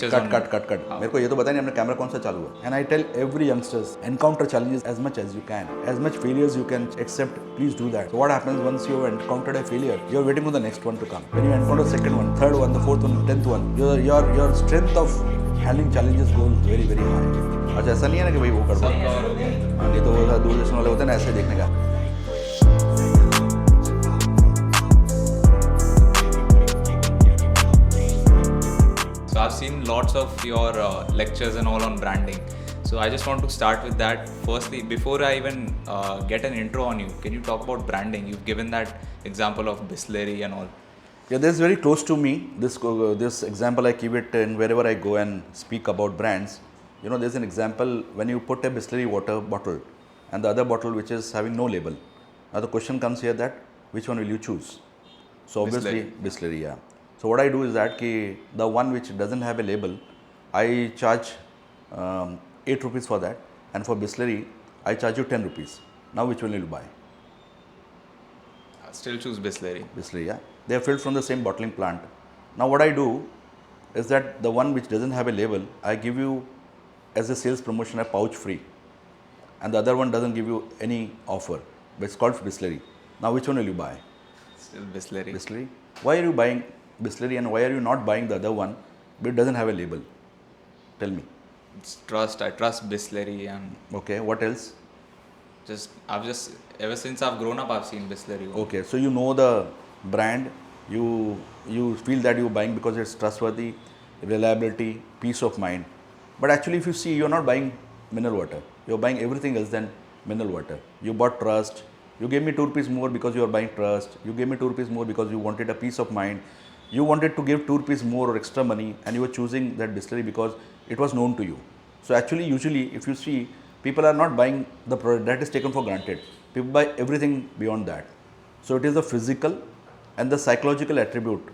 Cut मेरे को ये तो पता नहीं अपना कैमरा कौन सा चालू है and I tell every youngsters encounter challenges as much as you can, as much failures you can accept, please do that. So what happens once you have encountered a failure, you are waiting for the next one to come. When you encounter the second one, third one, the fourth one, 10th one, your strength of handling challenges goes very very high. अच्छा ऐसा नहीं है ना कि भाई वो कर पाओ, नहीं तो वो दूरदर्शन वाले होते हैं ना ऐसे देखने का. I've seen lots of your lectures and all on branding. So I just want to start with that. Firstly, before I even get an intro on you, can you talk about branding? You've given that example of Bisleri and all. Yeah, this is very close to me. This example I keep it in wherever I go and speak about brands. You know, there's an example when you put a Bisleri water bottle and the other bottle which is having no label. Now the question comes here that which one will you choose? So obviously Bisleri, yeah. So what I do is that the one which doesn't have a label, I charge 8 rupees for that, and for Bisleri, I charge you 10 rupees. Now which one will you buy? I still choose Bisleri. Bisleri, yeah. They are filled from the same bottling plant. Now what I do is that the one which doesn't have a label, I give you as a sales promotion a pouch free, and the other one doesn't give you any offer, but it's called Bisleri. Now which one will you buy? Still Bisleri. Bisleri. Why are you buying Bisleri and why are you not buying the other one but it doesn't have a label? Tell me. It's trust. I trust Bisleri and Okay, what else? I've just ever since I've grown up I've seen Bisleri. Okay, so you know the brand, you feel that you're buying because it's trustworthy, reliability, peace of mind. But actually if you see, you're not buying mineral water, you're buying everything else than mineral water. You bought trust. You gave me 2 rupees more because you are buying trust. You gave me 2 rupees more because you wanted a peace of mind. You wanted to give 2 rupees more or extra money and you were choosing that distillery because it was known to you. So actually usually if you see, people are not buying the product, that is taken for granted. People buy everything beyond that. So it is the physical and the psychological attribute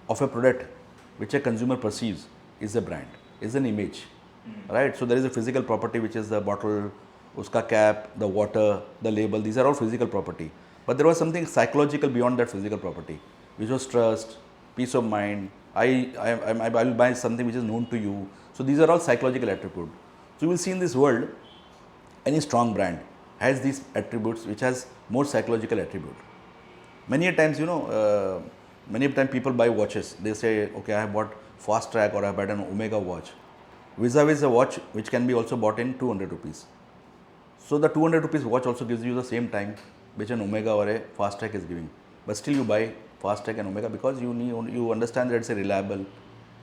of a product which a consumer perceives is a brand, is an image, right? So there is a physical property which is the bottle, uska cap, the water, the label, these are all physical property. But there was something psychological beyond that physical property, which was trust, peace of mind. I will buy something which is known to you. So these are all psychological attributes. So you will see in this world, any strong brand has these attributes which has more psychological attribute. Many a times, many a time people buy watches. They say, okay, I have bought Fast Track or I have bought an Omega watch. Vis-a-vis a watch which can be also bought in 200 rupees. So the 200 rupees watch also gives you the same time which an Omega or a Fast Track is giving. But still you buy Fast Track and Omega because you understand that it's a reliable,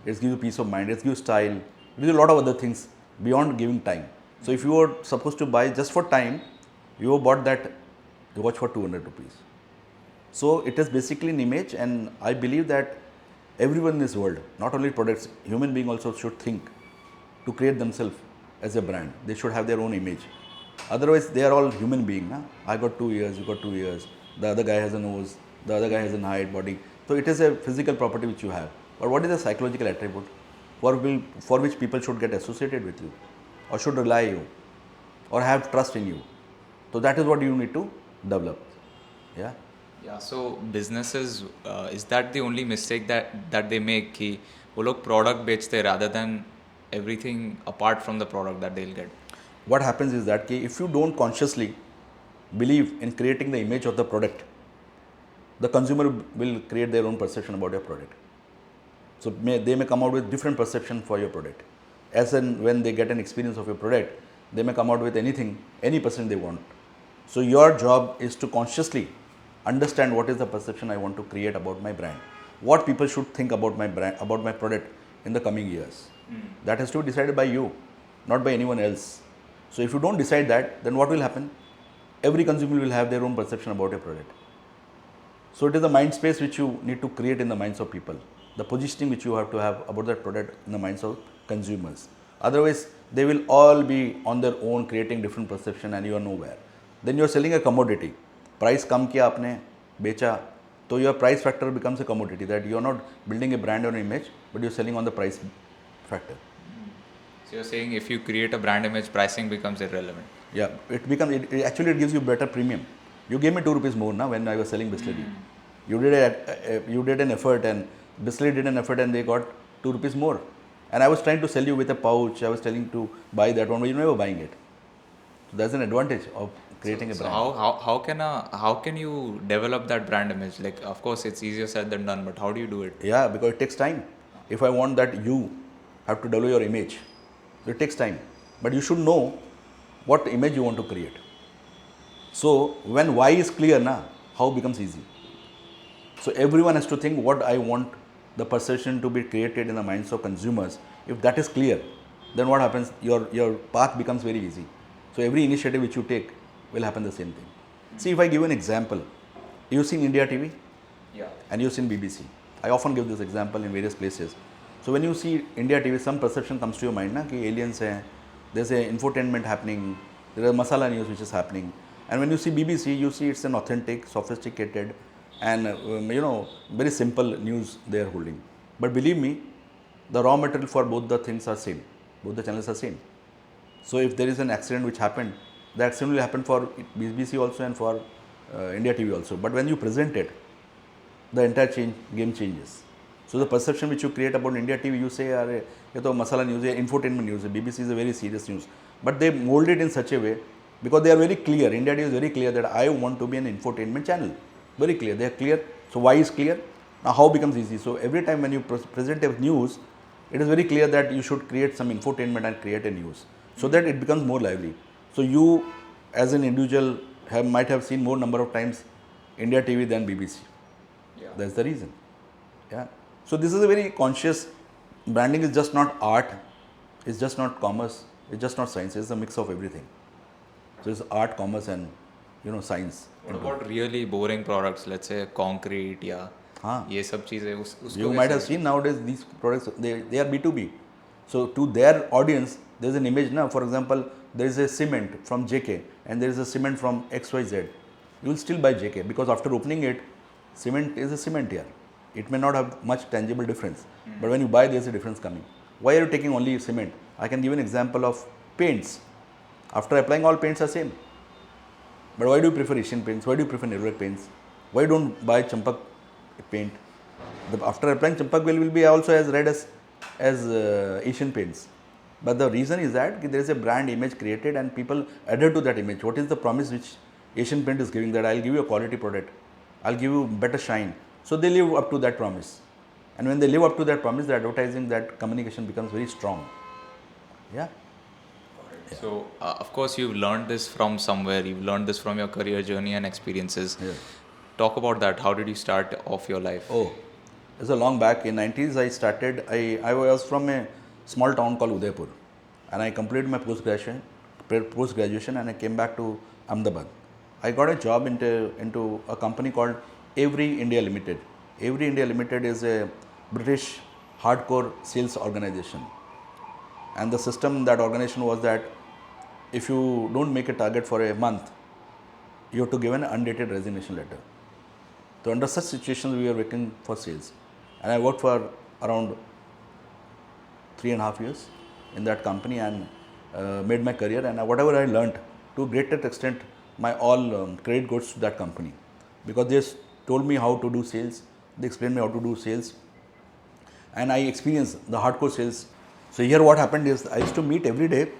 it gives you peace of mind, it gives you style, it gives you a lot of other things beyond giving time. So if you were supposed to buy just for time, you bought that watch for 200 rupees. So it is basically an image, and I believe that everyone in this world, not only products, human being also should think to create themselves as a brand. They should have their own image. Otherwise, they are all human beings. Nah? I got 2 ears, you got 2 ears, the other guy has a nose, the other guy has a height, body. So it is a physical property which you have. But what is the psychological attribute for which people should get associated with you, or should rely you, or have trust in you? So that is what you need to develop. Yeah. Yeah. So businesses, is that the only mistake that they make? कि वो लोग product बेचते rather than everything apart from the product that they'll get. What happens is that if you don't consciously believe in creating the image of the product, the consumer will create their own perception about your product. So they may come out with different perception for your product. As and when they get an experience of your product, they may come out with anything, any percent they want. So your job is to consciously understand what is the perception I want to create about my brand. What people should think about my brand, about my product in the coming years. That has to be decided by you, not by anyone else. So if you don't decide that, then what will happen? Every consumer will have their own perception about your product. So it is the mind space which you need to create in the minds of people, the positioning which you have to have about that product in the minds of consumers. Otherwise, they will all be on their own creating different perception and you are nowhere. Then you are selling a commodity. Price kam kiya aapne, becha, so your price factor becomes a commodity, that you are not building a brand or an image, but you are selling on the price factor. So you're saying if you create a brand image, pricing becomes irrelevant. Yeah, it actually gives you better premium. You gave me 2 rupees more now when I was selling Bisleri. You did an effort, and Bisleri did an effort and they got 2 rupees more. And I was trying to sell you with a pouch, I was telling to buy that one, but you're never buying it. So that's an advantage of creating a So brand. how can you develop that brand image? Like, of course, it's easier said than done, but how do you do it? Yeah, because it takes time. If I want that you have to develop your image, so it takes time. But you should know what image you want to create. So when why is clear now, how becomes easy. So everyone has to think what I want the perception to be created in the minds of consumers. If that is clear, then what happens? Your path becomes very easy. So every initiative which you take will happen the same thing. See, if I give you an example, you've seen India TV? Yeah. And you've seen BBC. I often give this example in various places. So when you see India TV, some perception comes to your mind, na, ki aliens hai, there's a infotainment happening, there is masala news which is happening. And when you see BBC, you see it's an authentic, sophisticated, and very simple news they are holding. But believe me, the raw material for both the things are same. Both the channels are same. So if there is an accident which happened, the accident will happen for BBC also and for India TV also. But when you present it, the entire game changes. So the perception which you create about India TV, you say, "Arey, ye to masala news, hai, infotainment news, hai. BBC is a very serious news." But they mold it in such a way because they are very clear. India TV is very clear that I want to be an infotainment channel. Very clear. They are clear. So why is clear? Now how becomes easy? So every time when you present a news, it is very clear that you should create some infotainment and create a news so that it becomes more lively. So you as an individual might have seen more number of times India TV than BBC. Yeah. That's the reason. Yeah. So this is a very conscious branding is just not art, it's just not commerce, it's just not science, it's a mix of everything. So it's art, commerce and science. What about really boring products? Let's say concrete, yeah. ये सब चीजें उसको You might have seen nowadays these products they are B2B. So to their audience there is an image now. For example, there is a cement from JK and there is a cement from XYZ. You will still buy JK because after opening it, cement is a cement here. It may not have much tangible difference, but when you buy, there is a difference coming. Why are you taking only cement? I can give an example of paints. After applying, all paints are same. But why do you prefer Asian paints? Why do you prefer Nirvak paints? Why don't buy Champak paint? After applying Champak will be also as red as Asian paints. But the reason is that there is a brand image created and people adhere to that image. What is the promise which Asian paint is giving? That I'll give you a quality product, I'll give you better shine. So they live up to that promise. And when they live up to that promise, the advertising, that communication becomes very strong. Yeah. So, of course, you've learned this from somewhere. You've learned this from your career journey and experiences. Yeah. Talk about that. How did you start off your life? Oh, it's a long back. In 90s, I started, I was from a small town called Udaipur. And I completed my post-graduation and I came back to Ahmedabad. I got a job into a company called Every India Limited. Every India Limited is a British hardcore sales organization. And the system in that organization was that if you don't make a target for a month, you have to give an undated resignation letter. So under such situations, we were working for sales. And I worked for around 3.5 years in that company and made my career. And whatever I learned, to a greater extent, my all credit goes to that company. Because they told me how to do sales, they explained me how to do sales. And I experienced the hardcore sales. So here what happened is I used to meet every day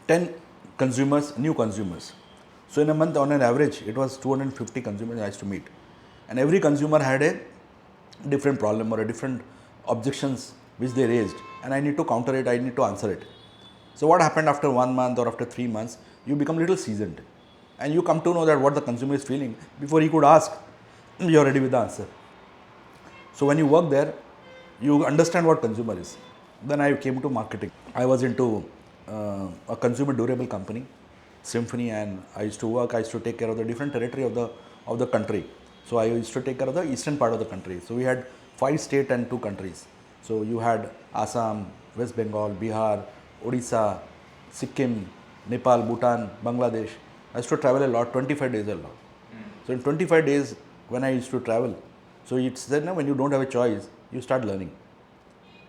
10 consumers, new consumers. So in a month on an average, it was 250 consumers I used to meet. And every consumer had a different problem or a different objections which they raised. And I need to counter it, I need to answer it. So what happened after 1 month or after 3 months, you become a little seasoned. And you come to know that what the consumer is feeling before he could ask, you're ready with the answer. So when you work there, you understand what consumer is. Then I came to marketing. I was into a consumer durable company, Symphony, and I used to take care of the different territory of the country. So I used to take care of the eastern part of the country. So we had 5 states and 2 countries. So you had Assam, West Bengal, Bihar, Odisha, Sikkim, Nepal, Bhutan, Bangladesh. I used to travel a lot, 25 days a lot. So in 25 days when I used to travel, so it's then when you don't have a choice, you start learning.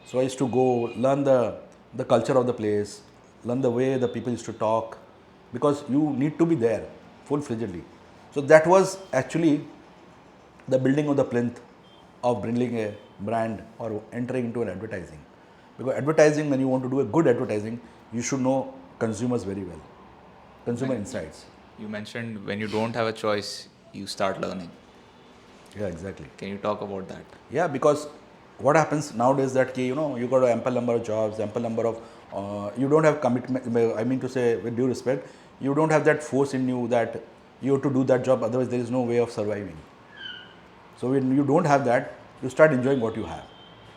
So I used to go learn the culture of the place, learn the way the people used to talk, because you need to be there full-fledgedly. So that was actually the building of the plinth of building a brand or entering into an advertising. Because advertising, when you want to do a good advertising, you should know consumers very well, consumer insights. You mentioned when you don't have a choice, you start learning. Yeah, exactly. Can you talk about that? Yeah, because what happens nowadays that you know you got an ample number of jobs, ample number of you don't have commitment. I mean to say, with due respect, you don't have that force in you that you have to do that job. Otherwise, there is no way of surviving. So when you don't have that, you start enjoying what you have.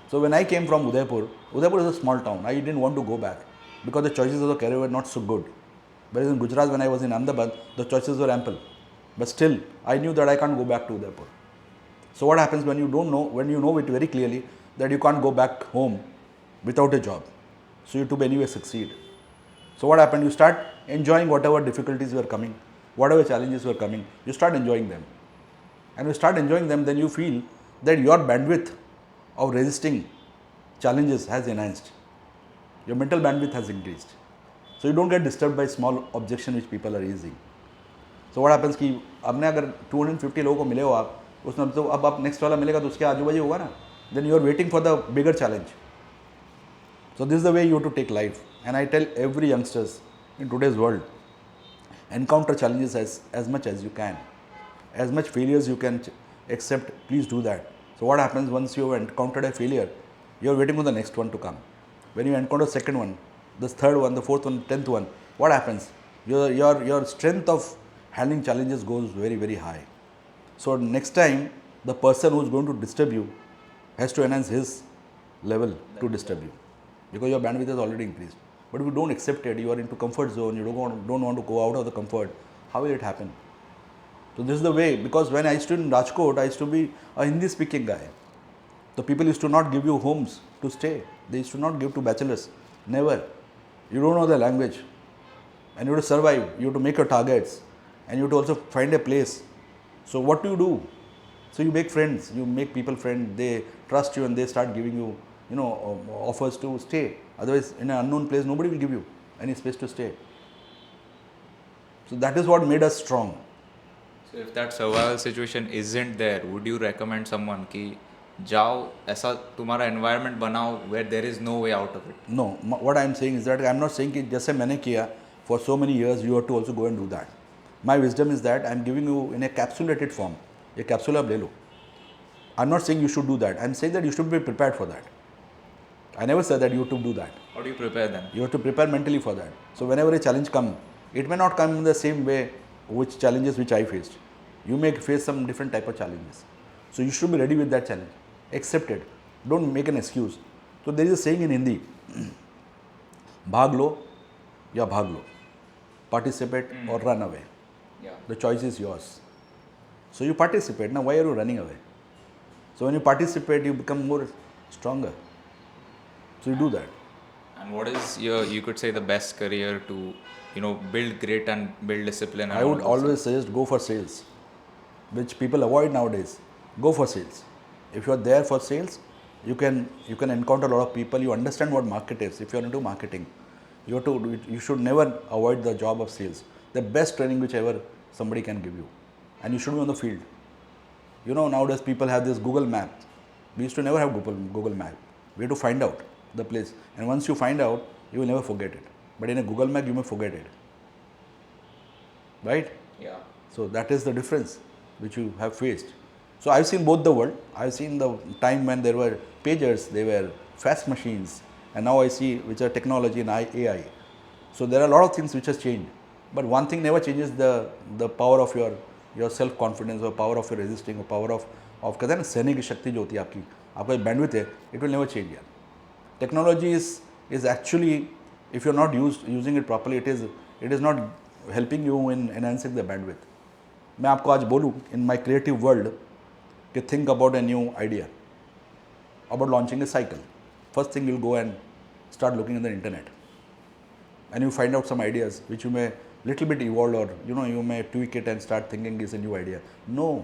So when I came from Udaipur, Udaipur is a small town. I didn't want to go back because the choices of the career were not so good. Whereas in Gujarat, when I was in Ahmedabad, the choices were ample. But still, I knew that I can't go back to Udaipur. So what happens when you don't know, when you know it very clearly that you can't go back home without a job. So you have to anyway succeed. So what happened? You start enjoying whatever difficulties were coming, whatever challenges were coming, you start enjoying them. And when you start enjoying them, then you feel that your bandwidth of resisting challenges has enhanced. Your mental bandwidth has increased. So you don't get disturbed by small objection which people are raising. So what happens कि आपने अगर 250 लोगों को मिले हो आप उसमें तो अब आप नेक्स्ट वाला मिलेगा तो उसके आजू बाजू होगा ना, then you are waiting for the bigger challenge. So this is the way you have to take life. And I tell every youngsters in today's world, encounter challenges as much as you can. As much failures you can accept, please do that. So what happens once you have encountered a failure, you are waiting for the next one to come. When you encounter the second one, the third one, the fourth one, 10th one, what happens? Your strength of handling challenges goes very, very high. So next time, the person who is going to disturb you has to enhance his level to disturb you, because your bandwidth has already increased. But if you don't accept it, you are into comfort zone, you don't want to go out of the comfort, how will it happen? So this is the way, because when I used to in Rajkot, I used to be a Hindi speaking guy. The people used to not give you homes to stay. They used to not give to bachelors. Never. You don't know the language. And you have to survive. You have to make your targets. And you have to also find a place. So what do? So you make friends. You make people friends. They trust you and they start giving you, offers to stay. Otherwise, in an unknown place, nobody will give you any space to stay. So that is what made us strong. So if that survival situation isn't there, would you recommend someone कि जाओ ऐसा तुम्हारा environment बनाओ where there is no way out of it? No, what I am saying is that I am not saying कि जैसे मैंने किया for so many years, you have to also go and do that. My wisdom is that I am giving you in a capsulated form. ये capsule आप ले लो. I am not saying you should do that. I am saying that you should be prepared for that. I never said that you have to do that. How do you prepare then? You have to prepare mentally for that. So whenever a challenge comes, it may not come in the same way which challenges which I faced. You may face some different type of challenges. So you should be ready with that challenge. Accept it. Don't make an excuse. So there is a saying in Hindi, भाग लो या भाग लो, participate or run away. Yeah. The choice is yours. So you participate. Now why are you running away? So when you participate, you become more stronger. So you do that. And what is you could say the best career to, build grit and build discipline? And I would always suggest go for sales, which people avoid nowadays. Go for sales. If you are there for sales, you can encounter a lot of people. You understand what market is. If you are into marketing, you should never avoid the job of sales. The best training which ever somebody can give you, and you should be on the field. Nowadays people have this Google map. We used to never have Google map. We have to find out the place, and once you find out, you will never forget it. But in a Google map, you may forget it. Right? Yeah. So that is the difference which you have faced. So I've seen both the world. I've seen the time when there were pagers, they were fax machines, and now I see which are technology and AI. So there are a lot of things which has changed. But one thing never changes, the power of your self-confidence, or power of your resisting, or power of कहते हैं ना सहने की शक्ति जो होती है आपका bandwidth है, it will never change. Technology is actually, if you're not using it properly, it is not helping you in enhancing the bandwidth. मैं आपको आज बोलूँ in my creative world कि think about a new idea about launching a cycle. First thing you'll go and start looking at the internet, and you find out some ideas which you may little bit evolve, or you may tweak it and start thinking is a new idea. No,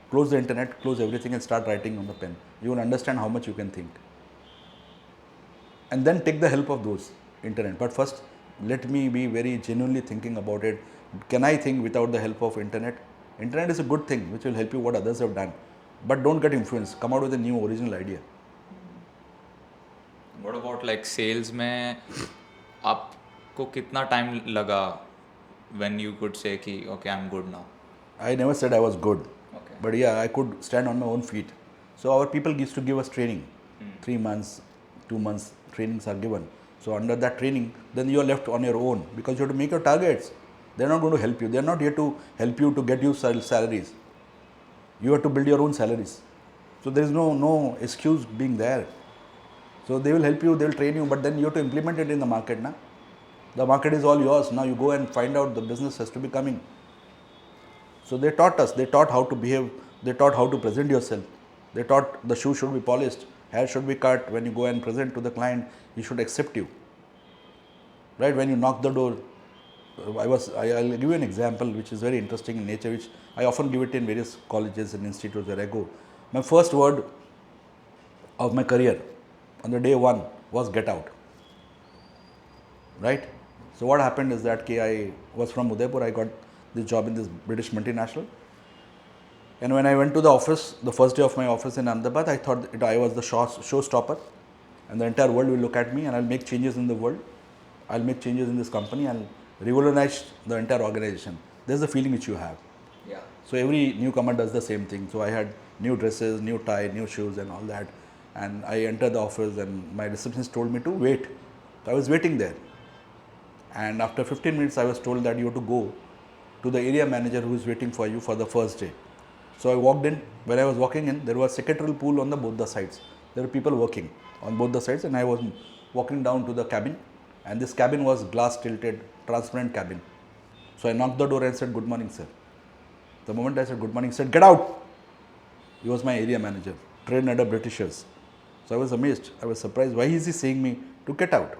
close the internet, close everything and start writing on the pen. You will understand how much you can think, and then take the help of those internet. But first, let me be very genuinely thinking about it. Can I think without the help of internet? Internet is a good thing which will help you what others have done, but don't get influenced. Come out with a new original idea. What about like sales में आपको कितना time लगा when you could say कि okay I'm good now? I never said I was good. Okay. But yeah, I could stand on my own feet. So our people used to give us training. 3 months, 2 months trainings are given. So under that training, then you are left on your own because you have to make your targets. They are not going to help you. They are not here to help you to get you salaries. You have to build your own salaries. So there is no excuse being there. So they will help you, they will train you, but then you have to implement it in the market. Na? The market is all yours. Now you go and find out the business has to be coming. So they taught us, they taught how to behave, they taught how to present yourself. They taught the shoe should be polished, hair should be cut. When you go and present to the client, he should accept you. Right? When you knock the door, I'll give you an example which is very interesting in nature, which I often give it in various colleges and institutes where I go. My first word of my career on the day one was get out. Right? So what happened is that I was from Udaipur, I got this job in this British multinational. And when I went to the office, the first day of my office in Ahmedabad, I thought I was the showstopper and the entire world will look at me and I'll make changes in the world. I'll make changes in this company and revolutionize the entire organization. There's the feeling which you have. Yeah. So every newcomer does the same thing. So I had new dresses, new tie, new shoes and all that. And I entered the office and my receptionist told me to wait. So I was waiting there. And after 15 minutes, I was told that you have to go to the area manager who is waiting for you for the first day. So I walked in. When I was walking in, there was secretarial pool on both the sides. There were people working on both the sides and I was walking down to the cabin. And this cabin was glass tilted, transparent cabin. So I knocked the door and said, good morning, sir. The moment I said good morning, he said, get out. He was my area manager, trained under Britishers. So I was amazed. I was surprised. Why is he saying me to get out?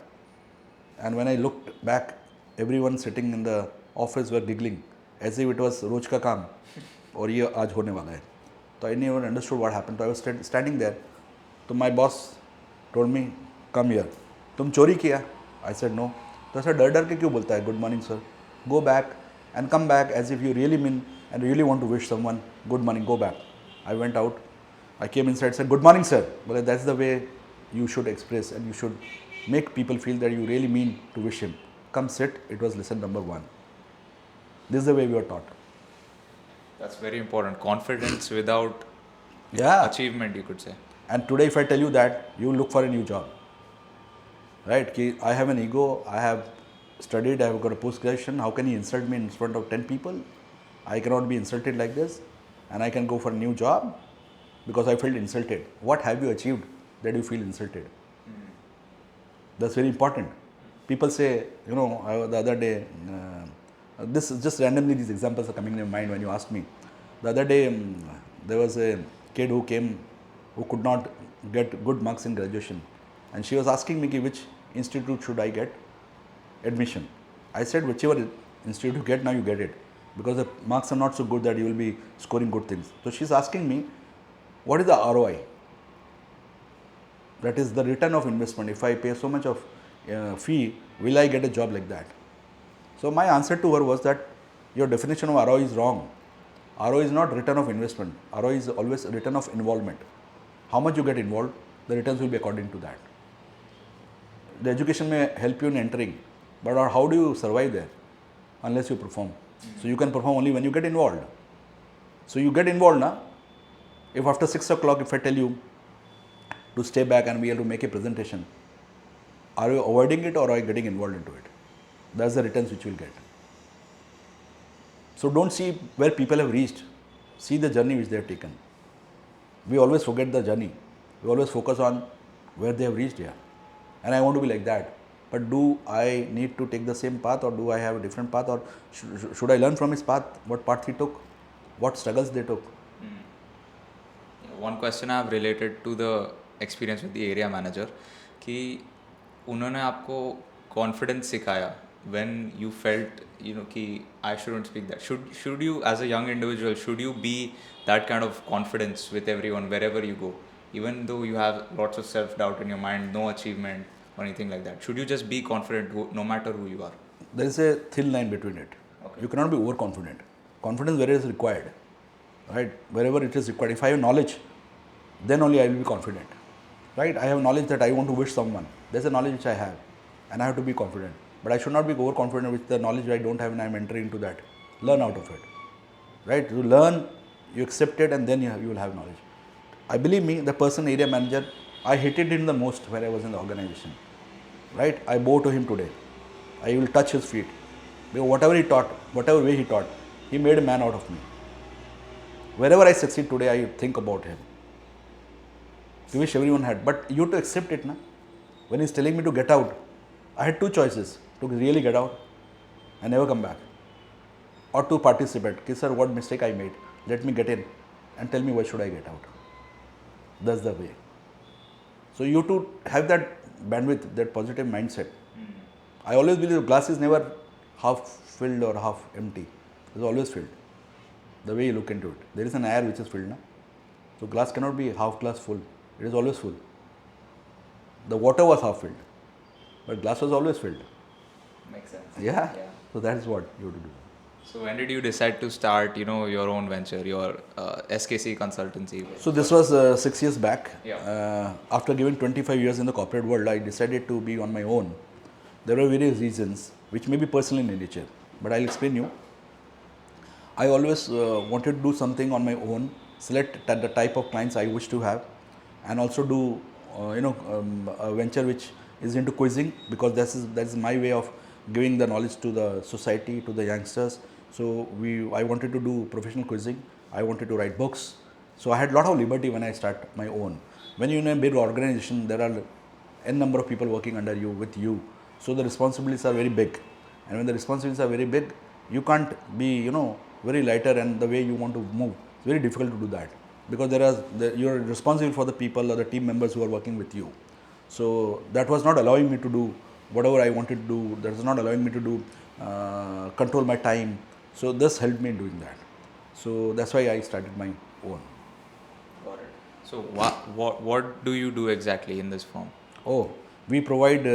And when I looked back, everyone sitting in the office were giggling as if it was Roj ka kaam or ye aaj hone wala hai. So I never understood what happened. So I was standing there. So my boss told me, come here. Tum chori kiya? I said no. So I said, dar ke kyun bolta hai? Good morning, sir. Go back and come back as if you really mean and really want to wish someone good morning. Go back. I went out. I came inside, said, good morning, sir. But that's the way you should express and you should make people feel that you really mean to wish him. Come sit. It was lesson number 1. This is the way we were taught. That's very important. Confidence without achievement, you could say. And today, if I tell you that, you look for a new job. Right? I have an ego. I have studied. I have got a post-graduation. How can he insult me in front of 10 people? I cannot be insulted like this. And I can go for a new job because I felt insulted. What have you achieved that you feel insulted? That's very important. People say, the other day, this is just randomly, these examples are coming in my mind when you ask me. The other day, there was a kid who came who could not get good marks in graduation. And she was asking me which institute should I get admission. I said, whichever institute you get, now you get it. Because the marks are not so good that you will be scoring good things. So she's asking me, what is the ROI? That is the return of investment. If I pay so much of fee, will I get a job like that? So my answer to her was that your definition of ROI is wrong. ROI is not return of investment. ROI is always a return of involvement. How much you get involved, the returns will be according to that. The education may help you in entering, but how do you survive there unless you perform? So you can perform only when you get involved. So you get involved now. If after 6 o'clock, if I tell you to stay back and we have to make a presentation, are you avoiding it or are you getting involved into it? That's the returns which you will get. So don't see where people have reached. See the journey which they have taken. We always forget the journey. We always focus on where they have reached here. And I want to be like that. But do I need to take the same path or do I have a different path or should I learn from his path, what path he took, what struggles they took? One question I have related to the experience with the area manager कि उन्होंने आपको confidence सिखाया when you felt कि I shouldn't speak that. Should you as a young individual, should you be that kind of confidence with everyone wherever you go? Even though you have lots of self-doubt in your mind, no achievement or anything like that. Should you just be confident no matter who you are? There is a thin line between it. Okay. You cannot be overconfident. Confidence where it is required. Right? Wherever it is required. If I have knowledge, then only I will be confident. right? I have knowledge that I want to wish someone. There's a knowledge which I have, and I have to be confident. But I should not be overconfident with the knowledge I don't have, and I'm entering into that. Learn out of it, right? You learn, you accept it, and then you will have knowledge. I believe me, the person area manager, I hated him the most when I was in the organization, right? I bow to him today. I will touch his feet. Because whatever he taught, whatever way he taught, he made a man out of me. Wherever I succeed today, I think about him. I wish everyone had, but you have to accept it, na? When he's telling me to get out, I had two choices: to really get out and never come back, or to participate. Okay, sir, what mistake I made? Let me get in and tell me why should I get out. That's the way. So you have to have that bandwidth, that positive mindset. I always believe the glass is never half filled or half empty. It's always filled. The way you look into it. There is an air which is filled, na? So glass cannot be half glass full. It is always full. The water was half filled, but glass was always filled. Makes sense. Yeah. So that is what you have to do. So when did you decide to start, your own venture, your Ess-K-See consultancy? So this was 6 years back. Yeah. After giving 25 years in the corporate world, I decided to be on my own. There were various reasons, which may be personal in nature, but I'll explain you. I always wanted to do something on my own, select the type of clients I wish to have, and also do a venture which is into quizzing, because that is my way of giving the knowledge to the society, to the youngsters. So I wanted to do professional quizzing. I wanted to write books. So I had a lot of liberty when I start my own. When you're in a big organization, there are n number of people working under you, with you. So the responsibilities are very big. And when the responsibilities are very big, you can't be, very lighter, and the way you want to move. It's very difficult to do that, because you're responsible for the people or the team members who are working with you. So that was not allowing me to do whatever I wanted to do. That was not allowing me to do control my time. So this helped me in doing that. So that's why I started my own. Got it. So what do you do exactly in this firm? Oh, we provide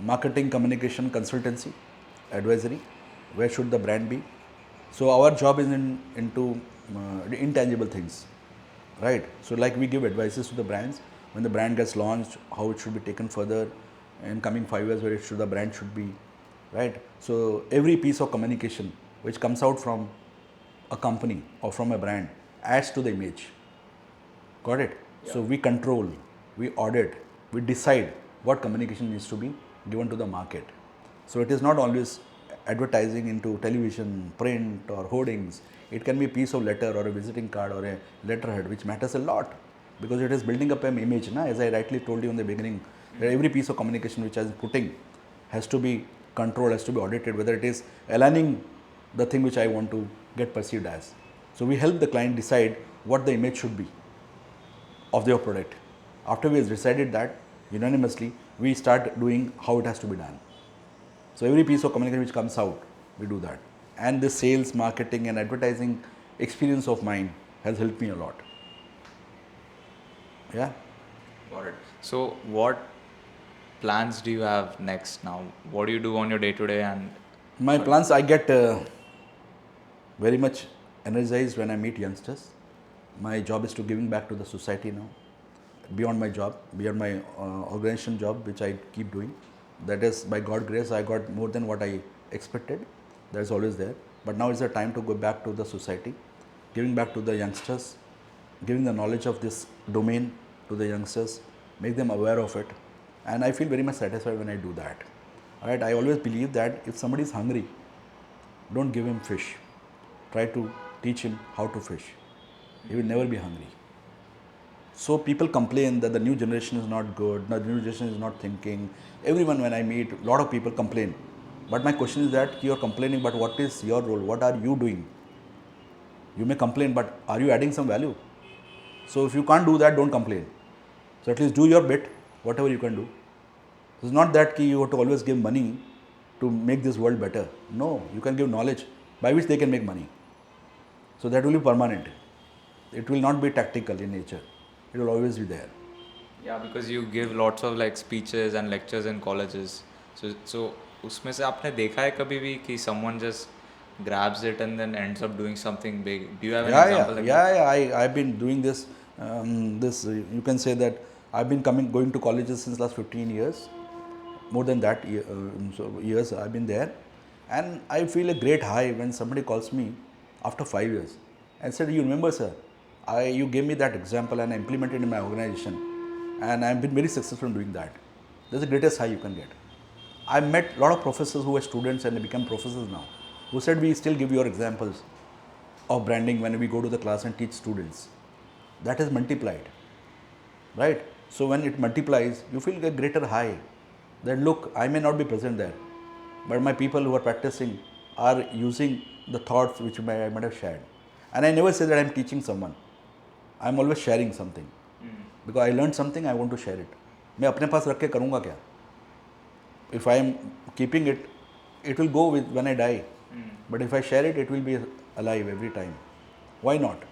marketing, communication, consultancy, advisory. Where should the brand be? So our job is into intangible things, right? So like we give advices to the brands when the brand gets launched, how it should be taken further in coming 5 years, where the brand should be, right? So every piece of communication which comes out from a company or from a brand adds to the image. Got it? Yeah. So we control, we audit, we decide what communication needs to be given to the market. So it is not always advertising into television, print or hoardings. It can be a piece of letter or a visiting card or a letterhead, which matters a lot, because it is building up an image. As I rightly told you in the beginning, that every piece of communication which I am putting has to be controlled, has to be audited, whether it is aligning the thing which I want to get perceived as. So we help the client decide what the image should be of their product. After we have decided that, unanimously, we start doing how it has to be done. So every piece of communication which comes out, we do that. And the sales, marketing and advertising experience of mine has helped me a lot. Yeah. Got it. So what plans do you have next now? What do you do on your day-to-day? And my plans, I get very much energized when I meet youngsters. My job is to giving back to the society now. Beyond my job, beyond my organization job, which I keep doing. That is, by God's grace, I got more than what I expected. That is always there. But now is the time to go back to the society, giving back to the youngsters, giving the knowledge of this domain to the youngsters, make them aware of it. And I feel very much satisfied when I do that. All right, I always believe that if somebody is hungry, don't give him fish. Try to teach him how to fish. He will never be hungry. So people complain that the new generation is not good, the new generation is not thinking. Everyone, when I meet, a lot of people complain. But my question is that you are complaining, but what is your role? What are you doing? You may complain, but are you adding some value? So if you can't do that, don't complain. So at least do your bit, whatever you can do. It's not that you have to always give money to make this world better. No, you can give knowledge by which they can make money. So that will be permanent. It will not be tactical in nature. It will always be there. Yeah, because you give lots of like speeches and lectures in colleges. So उसमें से आपने देखा है कभी भी कि someone just grabs it and then ends up doing something big? Do you have an example? Yeah. I've been doing this. You can say that I've been going to colleges since last 15 years. More than that years I've been there. And I feel a great high when somebody calls me after 5 years and said, you remember sir, you gave me that example and I implemented in my organization and I've been very successful in doing that. That's the greatest high you can get. I met a lot of professors who were students and they become professors now, who said we still give your examples of branding when we go to the class and teach students. That is multiplied, right? So when it multiplies, you feel a greater high that look, I may not be present there, but my people who are practicing are using the thoughts which I might have shared. And I never say that I'm teaching someone. I'm always sharing something. Because I learned something, I want to share it. मैं अपने पास रख के करूँगा क्या? If I am keeping it, it will go with when I die. But if I share it, it will be alive every time. Why not?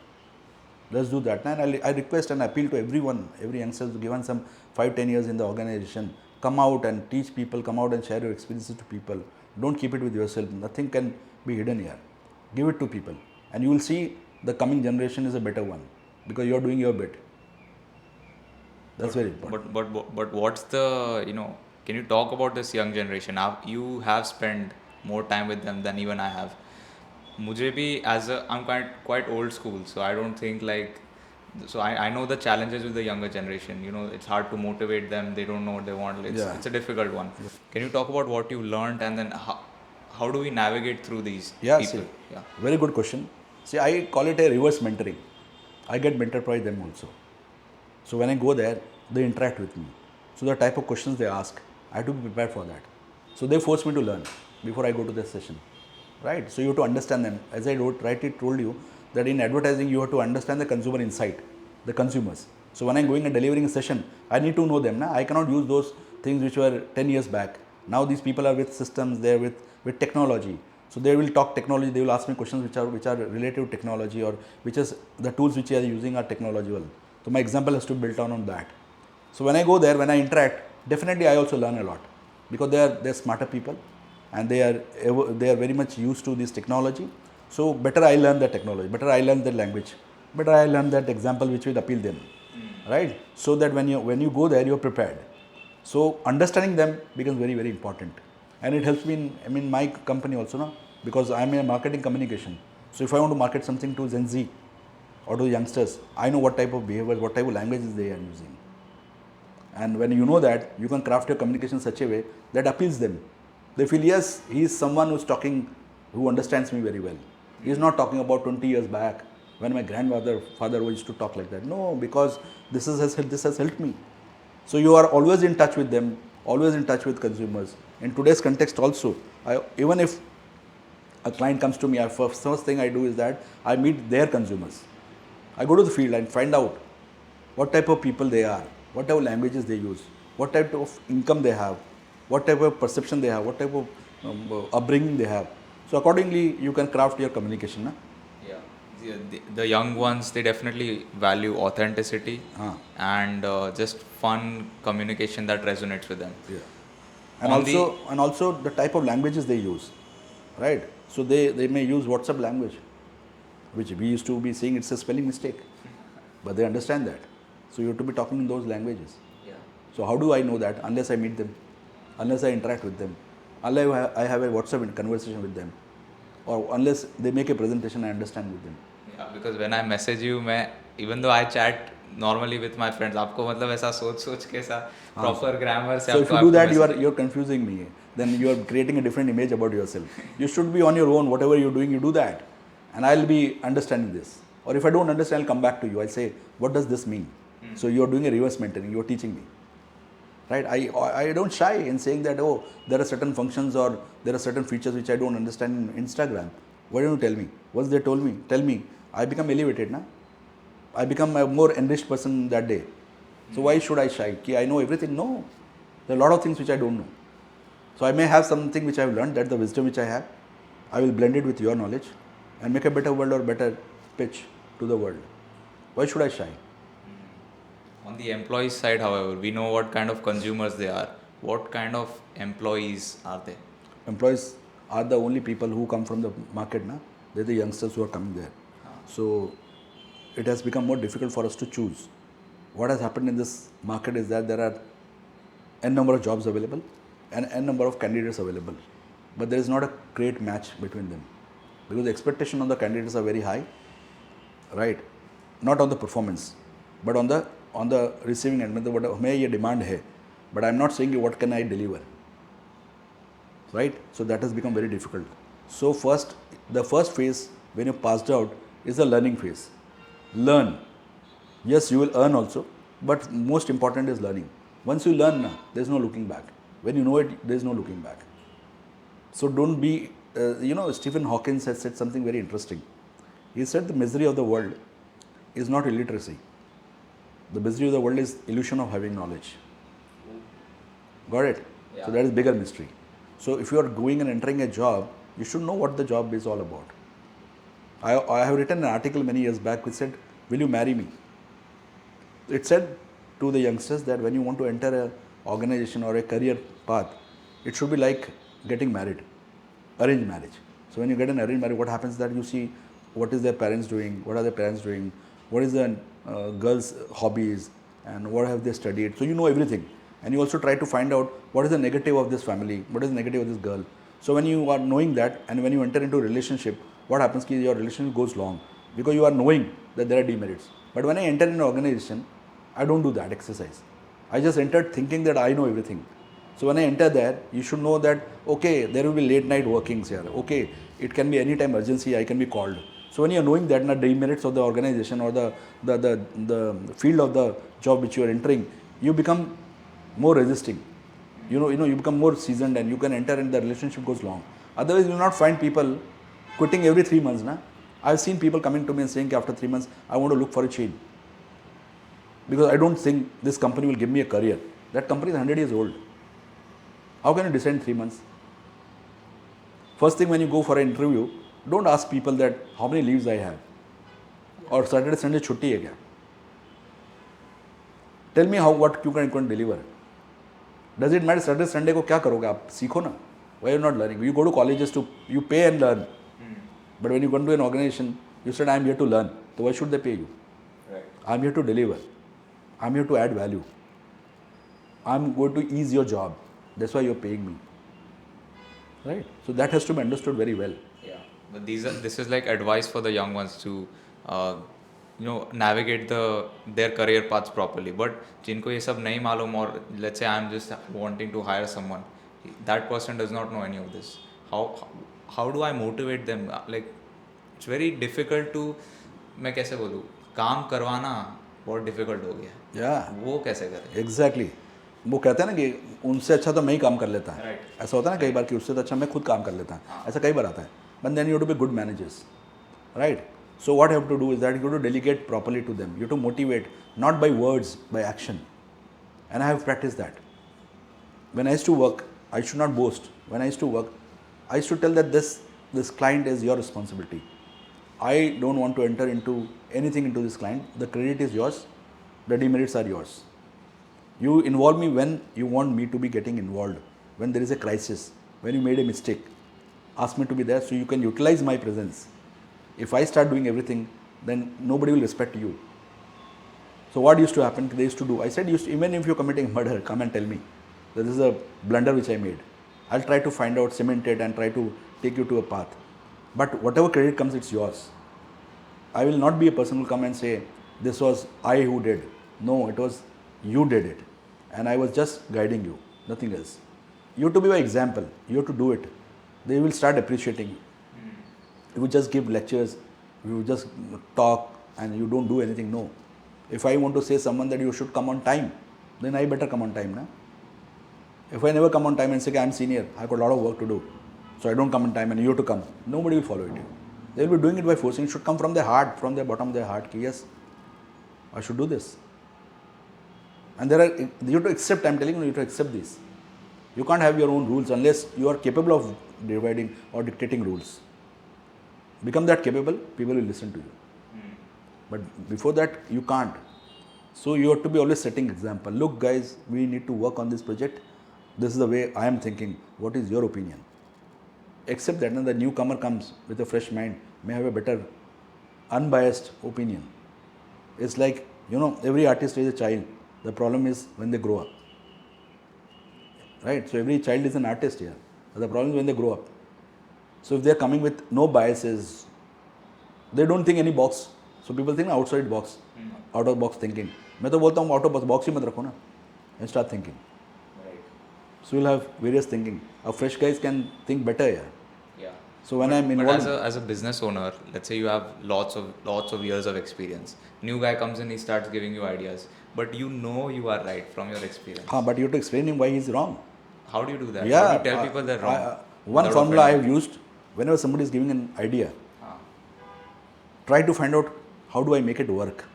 Let's do that. And I request and appeal to everyone, every youngster to given some 5-10 years in the organization. Come out and teach people, come out and share your experiences to people. Don't keep it with yourself. Nothing can be hidden here. Give it to people. And you will see the coming generation is a better one because you are doing your bit. That's very important. But what's the, can you talk about this young generation? Now, you have spent more time with them than even I have. मुझे भी I'm quite old school, so I don't think so I know the challenges with the younger generation. It's hard to motivate them. They don't know what they want. It's a difficult one. Yeah. Can you talk about what you learned and then how do we navigate through these people? Very good question. See, I call it a reverse mentoring. I get mentored by them also. So when I go there, they interact with me. So the type of questions they ask, I have to be prepared for that. So they force me to learn before I go to the session. Right? So you have to understand them. As I rightly told you, that in advertising you have to understand the consumer insight, the consumers. So when I'm going and delivering a session, I need to know them. I cannot use those things which were 10 years back. Now these people are with systems, they're with technology. So they will talk technology, they will ask me questions which are related to technology or which is the tools which they are using are technological. So my example has to be built on that. So when I go there, when I interact, definitely I also learn a lot because they're smarter people and they are very much used to this technology. So better I learn the technology, better I learn the language, better I learn that example which will appeal them, right? So that when you go there, you're prepared. So understanding them becomes very, very important. And it helps me in my company also, no? Because I'm in marketing communication. So if I want to market something to Gen Z or to youngsters, I know what type of behaviors, what type of languages they are using. And when you know that, you can craft your communication in such a way that appeals them. They feel, yes, he is someone who's talking, who understands me very well. He is not talking about 20 years back when my father used to talk like that. No, because this has helped me. So you are always in touch with them, always in touch with consumers. In today's context also, even if a client comes to me, first thing I do is that I meet their consumers. I go to the field and find out what type of people they are, what type of languages they use, what type of income they have, what type of perception they have, what type of upbringing they have. So accordingly, you can craft your communication. Yeah. The young ones, they definitely value authenticity and just fun communication that resonates with them. Yeah. And also the type of languages they use, right? So they may use WhatsApp language, which we used to be saying it's a spelling mistake, but they understand that. So you have to be talking in those languages. Yeah. So how do I know that? Unless I meet them, unless I interact with them, unless I have a WhatsApp conversation with them, or unless they make a presentation, I understand with them. Yeah, because when I message you, even though I chat normally with my friends, आपको मतलब ऐसा सोच के ऐसा proper grammar से. So if you do that, you're confusing me. Then you are creating a different image about yourself. You should be on your own. Whatever you're doing, you do that, and I'll be understanding this. Or if I don't understand, I'll come back to you. I'll say, what does this mean? So you're doing a reverse mentoring. You're teaching me. Right? I don't shy in saying that, oh, there are certain functions or there are certain features which I don't understand in Instagram. Why don't you tell me? Once they told me, tell me, I become elevated, na? I become a more enriched person that day. So why should I shy? I know everything? No. There are a lot of things which I don't know. So I may have something which I have learned, that's the wisdom which I have. I will blend it with your knowledge and make a better world or better pitch to the world. Why should I shy? On the employees side, however, we know what kind of consumers they are. What kind of employees are they? Employees are the only people who come from the market. Na? They're the youngsters who are coming there. So it has become more difficult for us to choose. what has happened in this market is that there are n number of jobs available and n number of candidates available, but there is not a great match between them because the expectation on the candidates are very high, right? Not on the performance, but on the receiving end. मतलब what हमें ये demand है, but I am not saying what can I deliver, right? So that has become very difficult. So the first phase when you passed out is the learning phase. Learn. Yes, you will earn also, but most important is learning. Once you learn, there is no looking back. When you know it, there is no looking back. So don't be, Stephen Hawking has said something very interesting. He said the misery of the world is not illiteracy. The misery of the world is illusion of having knowledge. Got it? Yeah. So that is bigger mystery. So if you are going and entering a job, you should know what the job is all about. I have written an article many years back which said, will you marry me? It said to the youngsters that when you want to enter an organization or a career path, it should be like getting married, arranged marriage. So when you get an arranged marriage, what happens is that you see what is their parents doing, what are their parents doing, what is the girls' hobbies, and what have they studied. So you know everything. And you also try to find out what is the negative of this family, what is the negative of this girl. So when you are knowing that and when you enter into a relationship, what happens is your relationship goes long because you are knowing that there are demerits. But when I enter in an organization, I don't do that exercise. I just entered thinking that I know everything. So when I enter there, you should know that, okay, there will be late night workings here. Okay, it can be any time emergency, I can be called. So when you are knowing that, the demerits of the organization or the field of the job which you are entering, you become more resisting. You become more seasoned and you can enter and the relationship goes long. Otherwise, you will not find people quitting every 3 months. I've seen people coming to me and saying after 3 months, I want to look for a change. Because I don't think this company will give me a career. That company is 100 years old. How can you decide in 3 months? First thing when you go for an interview, don't ask people that how many leaves I have. Or Saturday, Sunday, chutti hai kya? Tell me what you can deliver. Does it matter Saturday, Sunday को क्या करोगे आप? सीखो ना. Why are you not learning? You go to colleges you pay and learn. But when you go to an organization, you said I am here to learn. So why should they pay you? Right. I am here to deliver. I am here to add value. I am going to ease your job. That's why you are paying me. Right? So that has to be understood very well. Yeah. But this is like advice for the young ones to navigate their career paths properly. But जिनको ये सब नहीं मालूम और let's say I'm just wanting to hire someone, that person does not know any of this. How do I motivate them? Like it's very difficult to, मैं कैसे बोलूँ, काम करवाना बहुत difficult हो गया. Yeah. वो कैसे करें? Exactly. वो कहते हैं ना कि उनसे अच्छा तो मैं ही काम कर लेता है. Right. ऐसा होता है ना कई बार कि उससे तो अच्छा मैं खुद काम कर लेता हूँ. ऐसा कई बार आता है. But then you have to be good managers. Right? So what you have to do is that you have to delegate properly to them. You have to motivate, not by words, by action. And I have practiced that. When I used to work, I should not boast. When I used to work, I used to tell that this client is your responsibility. I don't want to enter into anything into this client. The credit is yours. The demerits are yours. You involve me when you want me to be getting involved. When there is a crisis, when you made a mistake, ask me to be there so you can utilize my presence. If I start doing everything, then nobody will respect you. So what used to happen, they used to do, I said, even if you're committing murder, come and tell me. This is a blunder which I made. I'll try to find out, cement it and try to take you to a path. But whatever credit comes, it's yours. I will not be a person who will come and say, this was I who did. No, it was you did it. And I was just guiding you, nothing else. You have to be my example. You have to do it. They will start appreciating you. You just give lectures, you just talk and you don't do anything. No. If I want to say someone that you should come on time, then I better come on time. Na? If I never come on time and say, okay, I'm senior, I've got a lot of work to do, so I don't come on time and you have to come, nobody will follow it. They will be doing it by forcing. It should come from their heart, from the bottom of their heart. Yes, I should do this. And you have to accept, I'm telling you, you have to accept this. You can't have your own rules unless you are capable of dividing or dictating rules. Become that capable, people will listen to you. But before that, you can't. So you have to be always setting example. Look guys, we need to work on this project. This is the way I am thinking. What is your opinion? Accept that when the newcomer comes with a fresh mind, may have a better, unbiased opinion. It's like You know, every artist is a child. The problem is when they grow up. Right? So every child is an artist here. But the problem is when they grow up. So if they are coming with no biases, they don't think any box. So people think outside box, out of box thinking. मैं तो बोलता हूँ out of box ही मत रखो ना, and start thinking. Right. So you'll have various thinking. Our fresh guys can think better here. Yeah. So when I'm involved, but as a business owner, let's say you have lots of years of experience. New guy comes in, he starts giving you ideas, but you know you are right from your experience. but you have to explain him why he's wrong. How do you do that? Yeah, How do you tell people they're wrong? One formula I have used whenever somebody is giving an idea, try to find out how do I make it work.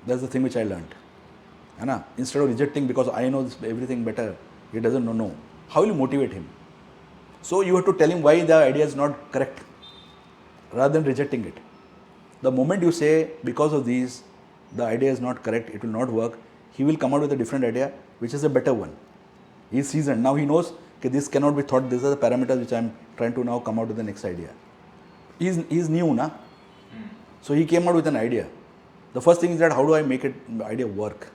That's the thing which I learned. Instead of rejecting because I know everything better, he doesn't know. No. How will you motivate him? So you have to tell him why the idea is not correct rather than rejecting it. The moment you say because of these, the idea is not correct, it will not work, he will come out with a different idea which is a better one. He is seasoned. Now he knows that this cannot be thought, these are the parameters which I am trying to now come out with the next idea. He is new, na? So he came out with an idea. The first thing is that how do I make idea work?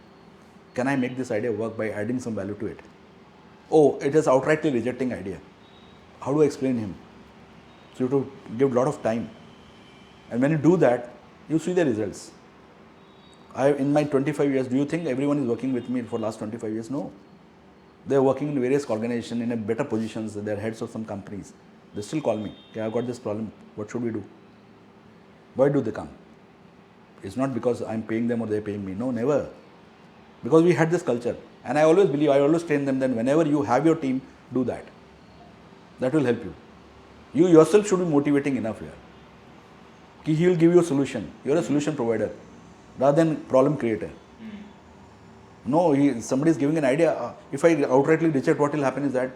Can I make this idea work by adding some value to it? Oh, it is outrightly rejecting idea. How do I explain him? So you have to give a lot of time. And when you do that, you see the results. In my 25 years, do you think everyone is working with me for the last 25 years? No. They are working in various organizations in a better positions. They are heads of some companies. They still call me. Okay, I've got this problem. What should we do? Why do they come? It's not because I'm paying them or they're paying me. No, never. Because we had this culture. And I always train them that whenever you have your team, do that. That will help you. You yourself should be motivating enough here. He will give you a solution. You're a solution provider rather than problem creator. No, somebody is giving an idea. If I outrightly reject, what will happen is that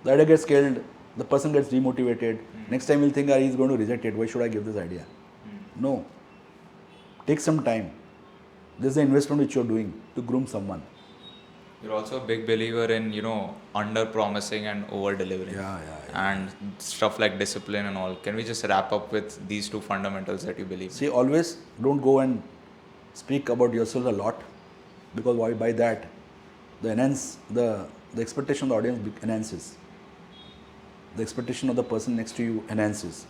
the idea gets killed, the person gets demotivated. Next time he'll think he's going to reject it. Why should I give this idea? No. Take some time. This is the investment which you're doing to groom someone. You're also a big believer in, under promising and over delivering. Yeah. And stuff like discipline and all. Can we just wrap up with these two fundamentals that you believe? See, always don't go and speak about yourself a lot, because by that, the expectation of the audience enhances. The expectation of the person next to you enhances.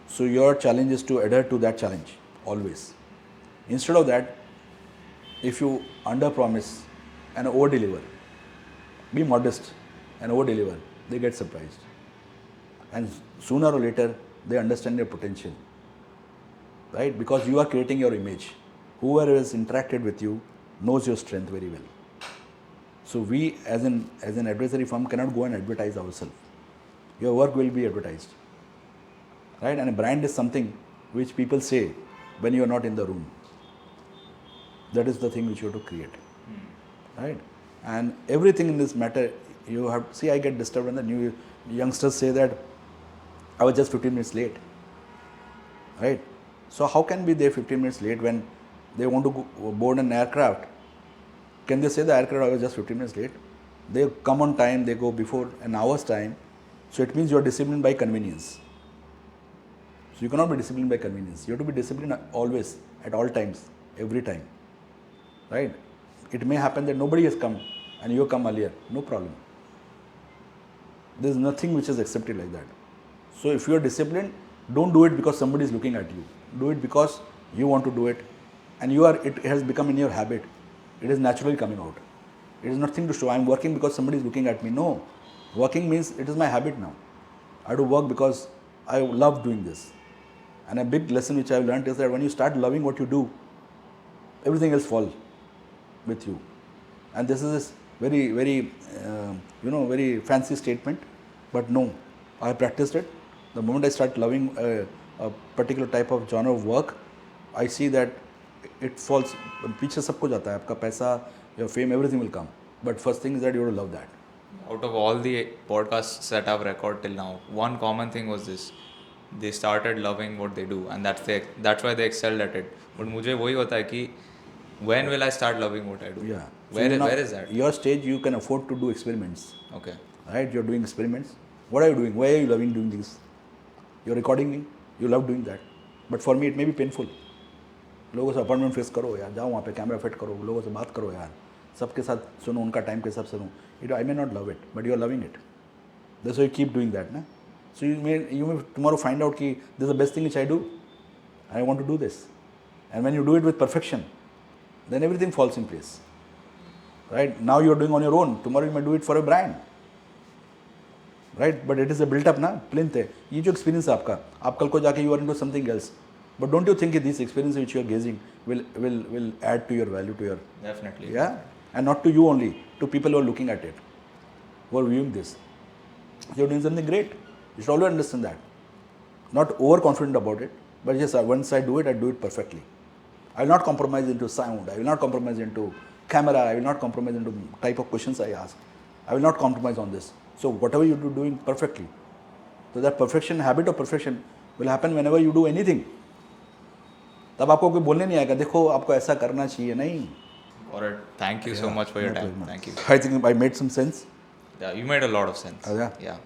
So your challenge is to adhere to that challenge, always. Instead of that, if you under-promise and over-deliver, be modest and over-deliver, they get surprised. And sooner or later, they understand your potential. Right? Because you are creating your image. Whoever has interacted with you knows your strength very well. So we, as an advisory firm, cannot go and advertise ourselves. Your work will be advertised. Right? And a brand is something which people say when you are not in the room. That is the thing which you have to create. Right? And everything in this matter, you have, see, I get disturbed when the new youngsters say that I was just 15 minutes late. Right? So how can be they 15 minutes late when they want to go board an aircraft? Can they say the aircraft I was just 15 minutes late? They come on time, they go before an hour's time. So it means you are disciplined by convenience. So you cannot be disciplined by convenience. You have to be disciplined always, at all times, every time. Right? It may happen that nobody has come and you come earlier. No problem. There is nothing which is accepted like that. So if you are disciplined, don't do it because somebody is looking at you. Do it because you want to do it, and it has become in your habit. It is naturally coming out. It is nothing to show. I am working because somebody is looking at me. No. Working means it is my habit now. I do work because I love doing this. And a big lesson which I have learned is that when you start loving what you do, everything else falls with you. And this is very, very, very fancy statement. But no, I have practiced it. The moment I start loving a particular type of genre of work, I see that it falls. पीछे सब कुछ आता है, आपका पैसा, your fame, everything will come. But first thing is that you have to love that. Out of all the podcasts that I've recorded till now, one common thing was this: they started loving what they do, and that's why they excelled at it. But मुझे वही होता है कि when will I start loving what I do? Yeah. Where is that? Your stage, you can afford to do experiments. Okay. Right? You're doing experiments. What are you doing? Why are you loving doing this? You're recording me. You love doing that. But for me, it may be painful. लोगों से appointment fix करो यार, जाओ वहाँ पे camera fit करो, लोगों से बात करो यार, सबके साथ सुनो, उनका टाइम के हिसाब से सुनो. You know, I may not love it, but you are loving it. That's why you keep doing that, na? So you may tomorrow find out कि this is the best thing which I do. I want to do this. And when you do it with perfection, then everything falls in place. Right? Now you are doing on your own. Tomorrow you may do it for a brand. Right? But it is a built up, na? Plinth है. ये जो experience है आपका, आप कल को जाके you are into something else. But don't you think that this experience which you are gazing will add to your value, to your... Definitely. Yeah? And not to you only, to people who are looking at it, who are viewing this. You are doing something great. You should always understand that. Not overconfident about it, but yes, once I do it perfectly. I will not compromise into sound. I will not compromise into camera. I will not compromise into type of questions I ask. I will not compromise on this. So whatever you do, doing perfectly. So that perfection, habit of perfection will happen whenever you do anything. तब आपको कोई बोलने नहीं आएगा, देखो आपको ऐसा करना चाहिए, नहीं. Alright, thank you so much for your time. Thank you. I think I made some sense. Yeah, you made a lot of sense. Yeah. Yeah.